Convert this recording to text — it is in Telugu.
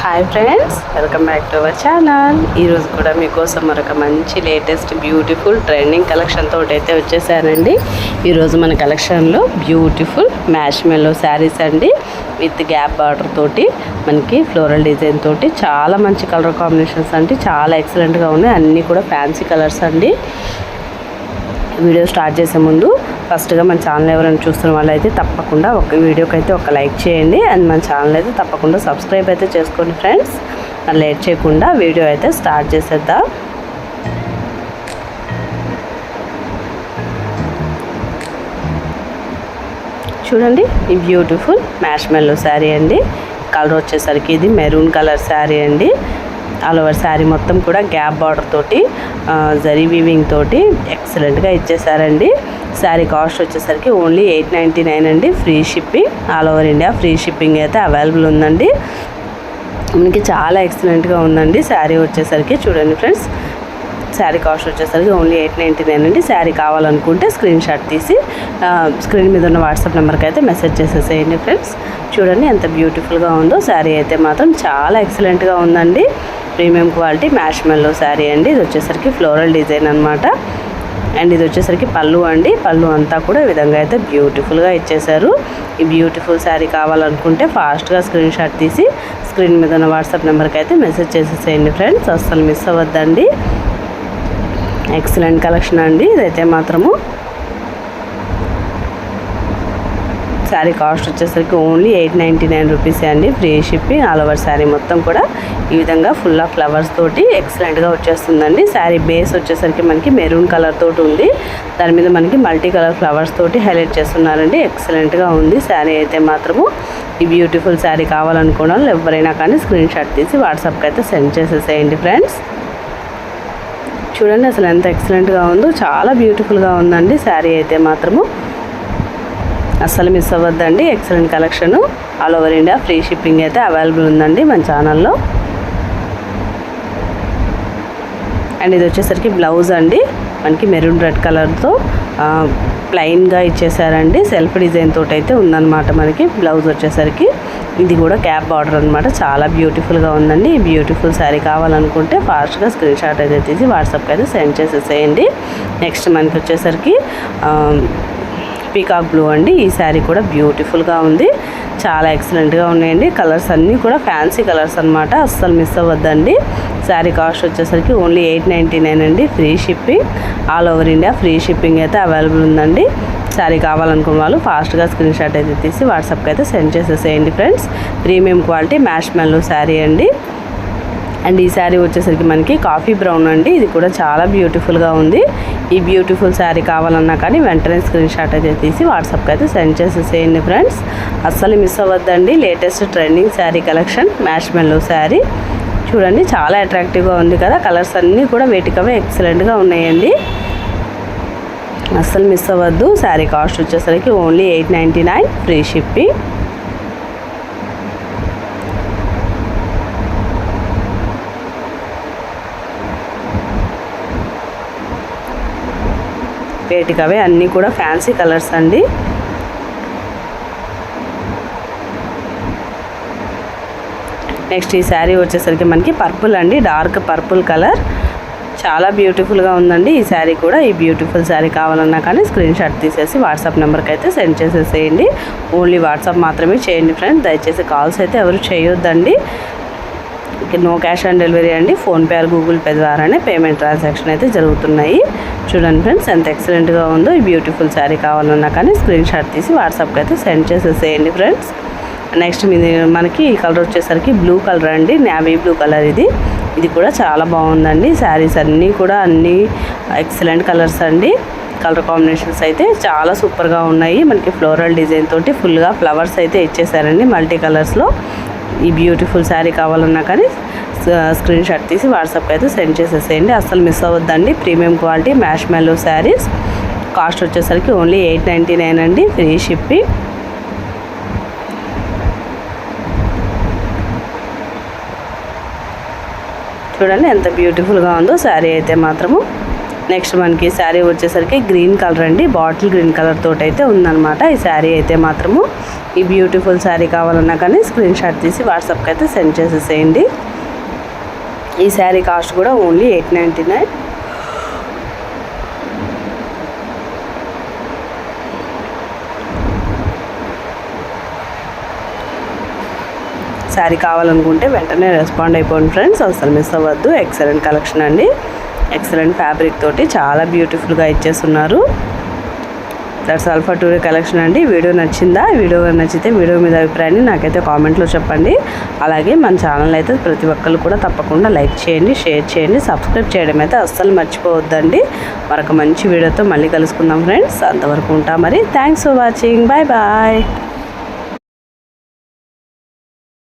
Hi friends, welcome back to our channel. ఈరోజు కూడా మీకోసం మరొక మంచి లేటెస్ట్ బ్యూటిఫుల్ ట్రెండింగ్ కలెక్షన్ తోటి అయితే వచ్చేసానండి. ఈరోజు మన కలెక్షన్లో బ్యూటిఫుల్ మ్యాష్ మెల్లో శారీస్ అండి, విత్ గ్యాప్ బార్డర్ తోటి మనకి ఫ్లోరల్ డిజైన్ తోటి చాలా మంచి కలర్ కాంబినేషన్స్ అండి, చాలా ఎక్సలెంట్గా ఉన్నాయి. అన్నీ కూడా ఫ్యాన్సీ కలర్స్ అండి. వీడియో స్టార్ట్ చేసే ముందు ఫస్ట్గా మన ఛానల్ ఎవరైనా చూస్తున్న వాళ్ళు అయితే తప్పకుండా ఒక వీడియోకి అయితే ఒక లైక్ చేయండి, అండ్ మన ఛానల్ అయితే తప్పకుండా సబ్స్క్రైబ్ అయితే చేసుకోండి ఫ్రెండ్స్. లేట్ చేయకుండా వీడియో అయితే స్టార్ట్ చేసేద్దాం. చూడండి, ఈ బ్యూటిఫుల్ మ్యాష్ మెల్లో శారీ అండి. కలర్ వచ్చేసరికి ఇది మెరూన్ కలర్ శారీ అండి. ఆల్ ఓవర్ శారీ మొత్తం కూడా గ్యాప్ బార్డర్ తోటి జరీ వీవింగ్ తోటి ఎక్సలెంట్గా ఇచ్చేసారండి. శారీ కాస్ట్ వచ్చేసరికి ఓన్లీ 899 అండి. Free shipping, all over India free shipping అయితే అవైలబుల్ ఉందండి. మనకి చాలా ఎక్సలెంట్గా ఉందండి శారీ వచ్చేసరికి. చూడండి ఫ్రెండ్స్, శారీ కాస్ట్ వచ్చేసరికి ఓన్లీ 899 అండి. శారీ కావాలనుకుంటే స్క్రీన్ షాట్ తీసి స్క్రీన్ మీద ఉన్న వాట్సాప్ నెంబర్కి అయితే మెసేజ్ చేసేసేయండి ఫ్రెండ్స్. చూడండి ఎంత బ్యూటిఫుల్గా ఉందో శారీ అయితే మాత్రం చాలా ఎక్సలెంట్గా ఉందండి. ప్రీమియం క్వాలిటీ మ్యాష్ మెల్లో శారీ అండి. ఇది వచ్చేసరికి ఫ్లోరల్ డిజైన్ అనమాట. అండ్ ఇది వచ్చేసరికి పళ్ళు అండి. పళ్ళు అంతా కూడా ఈ విధంగా అయితే బ్యూటిఫుల్గా ఇచ్చేసారు. ఈ బ్యూటిఫుల్ శారీ కావాలనుకుంటే ఫాస్ట్గా స్క్రీన్ షాట్ తీసి స్క్రీన్ మీద ఉన్న వాట్సాప్ నెంబర్కి అయితే మెసేజ్ చేసేసేయండి ఫ్రెండ్స్. అస్సలు మిస్ అవ్వద్దండి. ఎక్సలెంట్ కలెక్షన్ అండి ఇదైతే మాత్రము. శారీ కాస్ట్ వచ్చేసరికి ఓన్లీ 899 రూపీసే అండి. Free shipping, all over sari మొత్తం కూడా ఈ విధంగా ఫుల్ ఆఫ్ ఫ్లవర్స్ తోటి ఎక్సలెంట్గా వచ్చేస్తుందండి. శారీ బేస్ వచ్చేసరికి మనకి మెరూన్ కలర్ తోటి ఉంది. దాని మీద మనకి మల్టీ కలర్ ఫ్లవర్స్ తోటి హైలైట్ చేస్తున్నారండి. ఎక్సలెంట్గా ఉంది శారీ అయితే మాత్రము. ఈ బ్యూటిఫుల్ శారీ కావాలనుకోవడం వాళ్ళు ఎవరైనా కానీ స్క్రీన్ షాట్ తీసి వాట్సాప్కి అయితే సెండ్ చేసేసేయండి ఫ్రెండ్స్. చూడండి అసలు ఎంత ఎక్సలెంట్గా ఉందో, చాలా బ్యూటిఫుల్గా ఉందండి శారీ అయితే మాత్రము. అస్సలు మిస్ అవ్వద్దండి. Excellent collection, all over India free shipping అయితే అవైలబుల్ ఉందండి మన ఛానల్లో. అండ్ ఇది వచ్చేసరికి బ్లౌజ్ అండి. మనకి మెరూన్ రెడ్ కలర్తో ప్లెయిన్గా ఇచ్చేసారండి. సెల్ఫ్ డిజైన్ తోటి అయితే ఉందన్నమాట మనకి బ్లౌజ్ వచ్చేసరికి. ఇది కూడా క్యాప్ బార్డర్ అనమాట. చాలా బ్యూటిఫుల్గా ఉందండి. ఈ బ్యూటిఫుల్ శారీ కావాలనుకుంటే ఫాస్ట్గా స్క్రీన్ షాట్ అయితే తీసి వాట్సాప్కి అయితే సెండ్ చేసేసేయండి. నెక్స్ట్ మనకి వచ్చేసరికి పీకాక్ బ్లూ అండి. ఈ శారీ కూడా బ్యూటిఫుల్గా ఉంది, చాలా ఎక్సలెంట్గా ఉన్నాయండి. కలర్స్ అన్నీ కూడా ఫ్యాన్సీ కలర్స్ అనమాట. అస్సలు మిస్ అవ్వద్దండి. శారీ కాస్ట్ వచ్చేసరికి ఓన్లీ 899 అండి. Free shipping, all over India free shipping అయితే అవైలబుల్ ఉందండి. శారీ కావాలనుకున్న వాళ్ళు ఫాస్ట్గా స్క్రీన్ షాట్ అయితే తీసి వాట్సాప్కి అయితే సెండ్ చేసేసేయండి ఫ్రెండ్స్. ప్రీమియం క్వాలిటీ మ్యాష్ మెల్లో శారీ అండి. అండ్ ఈ శారీ వచ్చేసరికి మనకి కాఫీ బ్రౌన్ అండి. ఇది కూడా చాలా బ్యూటిఫుల్గా ఉంది. ఈ బ్యూటిఫుల్ శారీ కావాలన్నా కానీ వెంటనే స్క్రీన్ షాట్ అయితే తీసి వాట్సాప్కి అయితే సెండ్ చేసేసేయండి ఫ్రెండ్స్. అస్సలు మిస్ అవ్వద్దండి. Latest trending sari collection marshmallow sari. చూడండి చాలా అట్రాక్టివ్గా ఉంది కదా. కలర్స్ అన్నీ కూడా వేటికవే ఎక్సలెంట్గా ఉన్నాయండి. అస్సలు మిస్ అవ్వద్దు. శారీ కాస్ట్ వచ్చేసరికి ఓన్లీ 899 ఫ్రీ షిప్పింగ్. వేటికవే అన్నీ కూడా ఫ్యాన్సీ కలర్స్ అండి. నెక్స్ట్ ఈ శారీ వచ్చేసరికి మనకి పర్పుల్ అండి. డార్క్ పర్పుల్ కలర్, చాలా బ్యూటిఫుల్గా ఉందండి ఈ శారీ కూడా. ఈ బ్యూటిఫుల్ శారీ కావాలన్నా కానీ స్క్రీన్ షాట్ తీసేసి వాట్సాప్ నెంబర్కి అయితే సెండ్ చేసేసేయండి. ఓన్లీ వాట్సాప్ మాత్రమే చేయండి ఫ్రెండ్స్. దయచేసి కాల్స్ అయితే ఎవరు చేయొద్దండి. నో క్యాష్ ఆన్ డెలివరీ అండి. ఫోన్పే ఆర్ గూగుల్ పే ద్వారానే పేమెంట్ ట్రాన్సాక్షన్ అయితే జరుగుతున్నాయి. చూడండి ఫ్రెండ్స్ ఎంత ఎక్సలెంట్గా ఉందో. ఈ బ్యూటిఫుల్ శారీ కావాలన్నా కానీ స్క్రీన్ షాట్ తీసి వాట్సాప్కి అయితే సెండ్ చేసేసేయండి ఫ్రెండ్స్. నెక్స్ట్ మనకి ఈ కలర్ వచ్చేసరికి బ్లూ కలర్ అండి. నేవీ బ్లూ కలర్ ఇది. ఇది కూడా చాలా బాగుందండి. శారీస్ అన్నీ కూడా అన్నీ ఎక్సలెంట్ కలర్స్ అండి. కలర్ కాంబినేషన్స్ అయితే చాలా సూపర్గా ఉన్నాయి. మనకి ఫ్లోరల్ డిజైన్ తోటి ఫుల్గా ఫ్లవర్స్ అయితే ఇచ్చేసారండి మల్టీ కలర్స్లో. ఈ బ్యూటిఫుల్ శారీ కావాలన్నా కానీ స్క్రీన్ షాట్ తీసి వాట్సాప్కి అయితే సెండ్ చేసేసేయండి. అస్సలు మిస్ అవ్వద్దండి. ప్రీమియం క్వాలిటీ మ్యాష్ మెల్లో శారీస్. కాస్ట్ వచ్చేసరికి ఓన్లీ 899 అండి. Free shipping. చూడండి ఎంత బ్యూటిఫుల్గా ఉందో శారీ అయితే మాత్రము. నెక్స్ట్ మనకి శారీ వచ్చేసరికి గ్రీన్ కలర్ అండి, బాటిల్ గ్రీన్ కలర్ తోటి అయితే ఉందన్నమాట ఈ శారీ అయితే మాత్రము. ఈ బ్యూటిఫుల్ శారీ కావాలన్నా కానీ స్క్రీన్ షాట్ తీసి వాట్సాప్కి అయితే సెండ్ చేసేసేయండి. ఈ శారీ కాస్ట్ కూడా ఓన్లీ 899. శారీ కావాలనుకుంటే వెంటనే రెస్పాండ్ అయిపోండి ఫ్రెండ్స్, అసలు మిస్ అవ్వద్దు. ఎక్సలెంట్ కలెక్షన్ అండి, ఎక్సలెంట్ ఫ్యాబ్రిక్ తోటి చాలా బ్యూటిఫుల్గా ఇచ్చేస్తున్నారు. That's all for today collection అండి. వీడియో నచ్చిందా? వీడియో నచ్చితే వీడియో మీద అభిప్రాయాన్ని నాకైతే కామెంట్లో చెప్పండి. అలాగే మన ఛానల్ అయితే ప్రతి ఒక్కరు కూడా తప్పకుండా లైక్ చేయండి, షేర్ చేయండి, సబ్స్క్రైబ్ చేయడం అయితే అస్సలు మర్చిపోవద్దండి. మరొక మంచి వీడియోతో మళ్ళీ కలుసుకుందాం ఫ్రెండ్స్. అంతవరకు ఉంటా మరి. Thanks for watching. Bye bye.